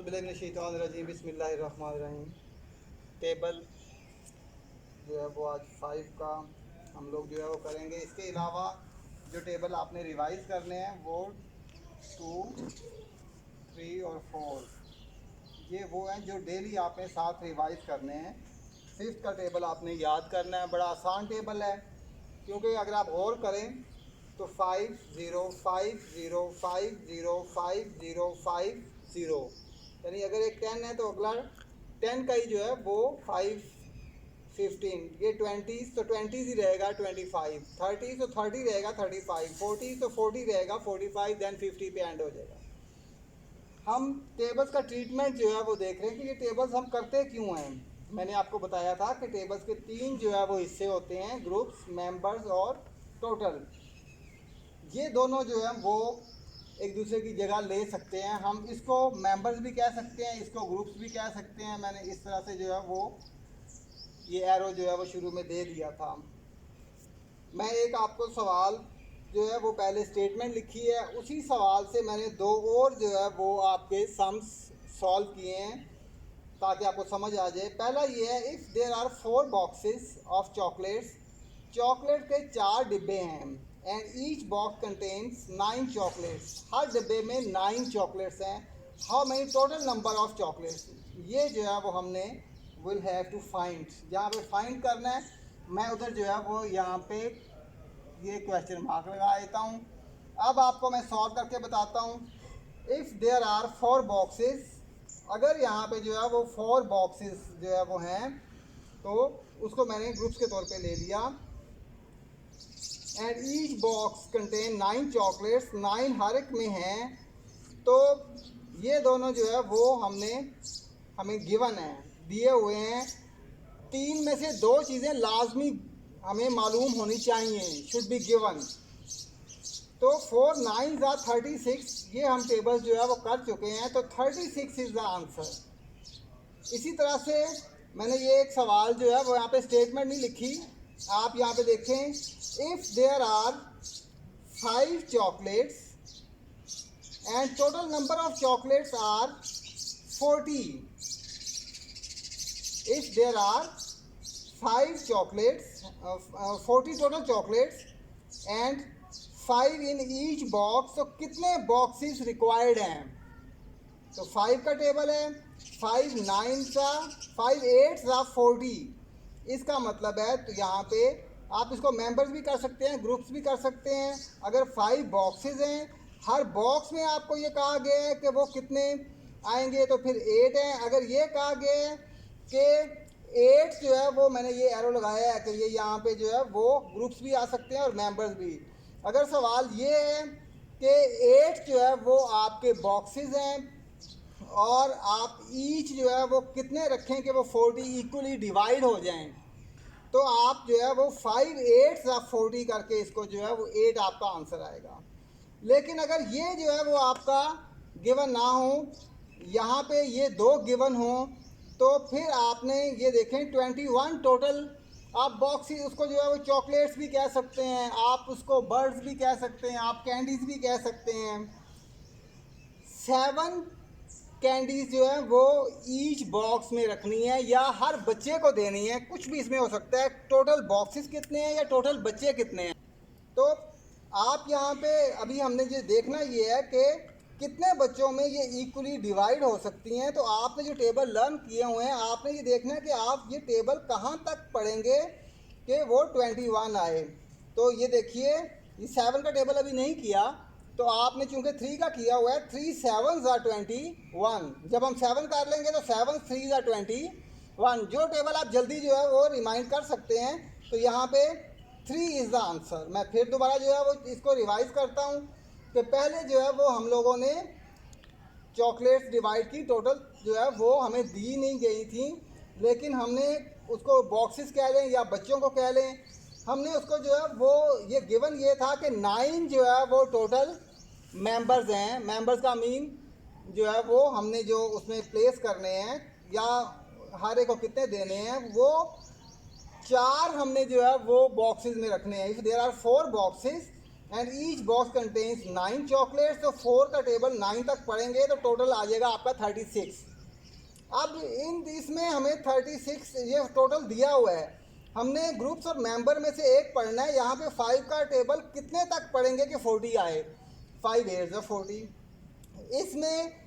औज़ुबिल्लाहिमिनश्शैतानिर्रजीम बिस्मिल्लाहिर्रहमानिर्रहीम। टेबल जो है वो आज 5 का हम लोग जो है वो करेंगे। इसके अलावा जो टेबल आपने रिवाइज़ करने हैं वो 2, 3 और 4 ये वो हैं जो डेली आपने साथ रिवाइज़ करने हैं। 5th का टेबल आपने याद करना है। बड़ा आसान टेबल है, क्योंकि अगर आप और करें तो 5 0 5 0 5 0 5 0 5 0, यानी अगर एक 10 है तो अगला 10 का ही जो है वो 5 15, ये 20 तो 20 ही रहेगा, 25 30 तो 30 रहेगा, 35 40 तो 40 रहेगा, 45 दैन 50 पे एंड हो जाएगा। हम टेबल्स का ट्रीटमेंट जो है वो देख रहे हैं कि ये टेबल्स हम करते क्यों हैं। मैंने आपको बताया था कि टेबल्स के 3 जो है वो हिस्से होते हैं, ग्रुप्स, मेंबर्स और टोटल। ये दोनों जो है वो एक दूसरे की जगह ले सकते हैं। हम इसको मेंबर्स भी कह सकते हैं, इसको ग्रुप्स भी कह सकते हैं। मैंने इस तरह से जो है वो ये एरो जो है वो शुरू में दे दिया था। मैं एक आपको सवाल जो है वो पहले स्टेटमेंट लिखी है, उसी सवाल से मैंने 2 और जो है वो आपके सम्स सॉल्व किए हैं ताकि आपको समझ आ जाए। पहला ये है, if there are 4 boxes of chocolates, chocolate के 4 डिब्बे हैं and each box contains 9 chocolates, हर डिब्बे में 9 चॉकलेट्स हैं। How many total number of chocolates, ये जो है वो हमने विल हैव टू फाइंड, जहाँ पे फाइंड करना है मैं उधर जो है वो यहाँ पे ये क्वेश्चन मार्क लगा देता हूँ। अब आपको मैं सॉल्व करके बताता हूँ। इफ़ देयर आर 4 बॉक्सेस, अगर यहाँ पे जो है वो 4 बॉक्सेस जो है वो हैं तो उसको मैंने ग्रुप्स के तौर पे ले लिया। And each box contain 9 chocolates, 9 हर एक में हैं, तो ये दोनों जो है वो हमें गिवन है, दिए हुए हैं। 3 में से 2 चीज़ें लाजमी हमें मालूम होनी चाहिए, शुड बी गिवन। तो 4 9 36, ये हम टेबल जो है वो कर चुके हैं, तो 36 इज़ द आंसर। इसी तरह से मैंने ये एक सवाल जो है वो यहाँ पे स्टेटमेंट नहीं लिखी, आप यहाँ पे देखें। If there are 5 chocolates and total number of chocolates are 40, if there are 5 chocolates 40 total chocolates and 5 in each box, तो कितने बॉक्सेस रिक्वायर्ड हैं। तो 5 का टेबल है, 5 9 का 5 8 का 40, इसका मतलब है तो यहाँ पे आप इसको मेंबर्स भी कर सकते हैं, ग्रुप्स भी कर सकते हैं। अगर 5 बॉक्सेस हैं, हर बॉक्स में आपको ये कहा गया है कि वो कितने आएंगे, तो फिर 8 हैं। अगर ये कहा गया है कि 8 जो है वो, मैंने ये एरो लगाया है कि ये यहाँ पे जो है वो ग्रुप्स भी आ सकते हैं और मेंबर्स भी। अगर सवाल ये है कि 8 जो है वो आपके बॉक्सेस हैं और आप ईच जो है वो कितने रखें कि वो 40 इक्वली डिवाइड हो जाएं, तो आप जो है वो 5 8 40 करके इसको जो है वो 8 आपका आंसर आएगा। लेकिन अगर ये जो है वो आपका गिवन ना हो, यहाँ पे ये 2 गिवन हो, तो फिर आपने ये देखें 21 टोटल आप बॉक्स, उसको जो है वो चॉकलेट्स भी कह सकते हैं, आप उसको बर्ड्स भी कह सकते हैं, आप कैंडीज़ भी कह सकते हैं। 7 कैंडीज़ जो है वो ईच बॉक्स में रखनी है या हर बच्चे को देनी है, कुछ भी इसमें हो सकता है। टोटल बॉक्सेस कितने हैं या टोटल बच्चे कितने हैं, तो आप यहाँ पे अभी हमने जो देखना ये है कि कितने बच्चों में ये इक्वली डिवाइड हो सकती हैं। तो आपने जो टेबल लर्न किए हुए हैं, आपने ये देखना है कि आप ये टेबल कहाँ तक पढ़ेंगे कि वो 21 आए। तो ये देखिए, ये 7 का टेबल अभी नहीं किया, तो आपने चूंकि 3 का किया हुआ है, 3 7 21, जब हम 7 कर लेंगे तो 7 3 21। जो टेबल आप जल्दी जो है वो रिमाइंड कर सकते हैं, तो यहाँ पे 3 इज़ द आंसर। मैं फिर दोबारा जो है वो इसको रिवाइज़ करता हूँ कि पहले जो है वो हम लोगों ने चॉकलेट्स डिवाइड की, टोटल जो है वो हमें दी नहीं गई थी, लेकिन हमने उसको बॉक्सेस कह लें या बच्चों को कह लें, हमने उसको जो है वो ये गिवन ये था कि 9 जो है वो टोटल मेंबर्स हैं। मेंबर्स का मीन जो है वो हमने जो उसमें प्लेस करने हैं या हर एक को कितने देने हैं, वो 4 हमने जो है वो बॉक्सेस में रखने हैं। If there are 4 boxes and each box contains 9 chocolates. तो 4 का टेबल 9 तक पढ़ेंगे तो टोटल आ जाएगा आपका 36। अब इसमें हमें 36 ये टोटल दिया हुआ है, हमने ग्रुप्स और मेंबर में से एक पढ़ना है। यहाँ पे 5 का टेबल कितने तक पढ़ेंगे कि 40 आए, 5 8 40। इसमें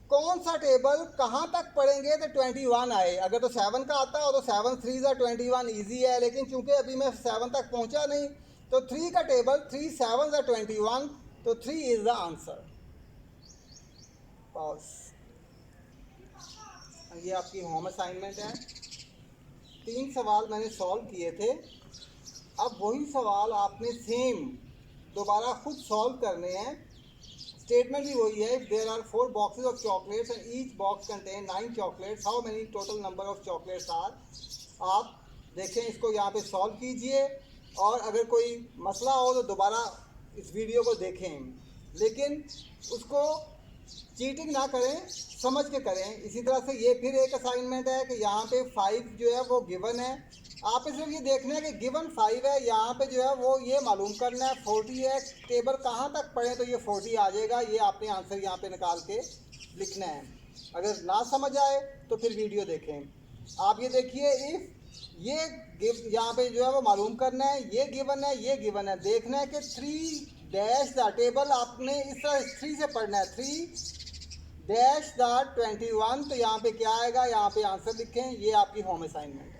कौन सा टेबल कहाँ तक पढ़ेंगे तो 21 आए। अगर तो 7 का आता हो तो 7 3 21 ईजी है, लेकिन चूंकि अभी मैं 7 तक पहुँचा नहीं तो 3 का टेबल 3 7 21, तो 3 इज द आंसर। पॉज। ये आपकी होम असाइनमेंट है। 3 सवाल मैंने सॉल्व किए थे, अब वही सवाल आपने सेम दोबारा खुद सॉल्व करने हैं। स्टेटमेंट भी वही है, there are 4 boxes of chocolates and each box contain 9 chocolates, how many total number of chocolates are. आप देखें, इसको यहाँ पे सॉल्व कीजिए, और अगर कोई मसला हो तो दोबारा इस वीडियो को देखें, लेकिन उसको चीटिंग ना करें, समझ के करें। इसी तरह से ये फिर एक असाइनमेंट है कि यहाँ पे 5 जो है वो गिवन है, आप सिर्फ ये देखना है कि गिवन 5 है, यहाँ पे जो है वो ये मालूम करना है 40 है, टेबल कहाँ तक पढ़े तो ये 40 आ जाएगा। ये आपने आंसर यहाँ पे निकाल के लिखना है। अगर ना समझ आए तो फिर वीडियो देखें। आप ये देखिए, इफ़ ये यहाँ पे जो है वो मालूम करना है, ये गिवन है, ये गिवन है, देखना है कि 3 डैश द टेबल आपने इस तरह 3 से पढ़ना है, 3 डैश द 21। तो यहाँ पे क्या आएगा, यहाँ पे आंसर लिखें। ये आपकी होम असाइनमेंट है।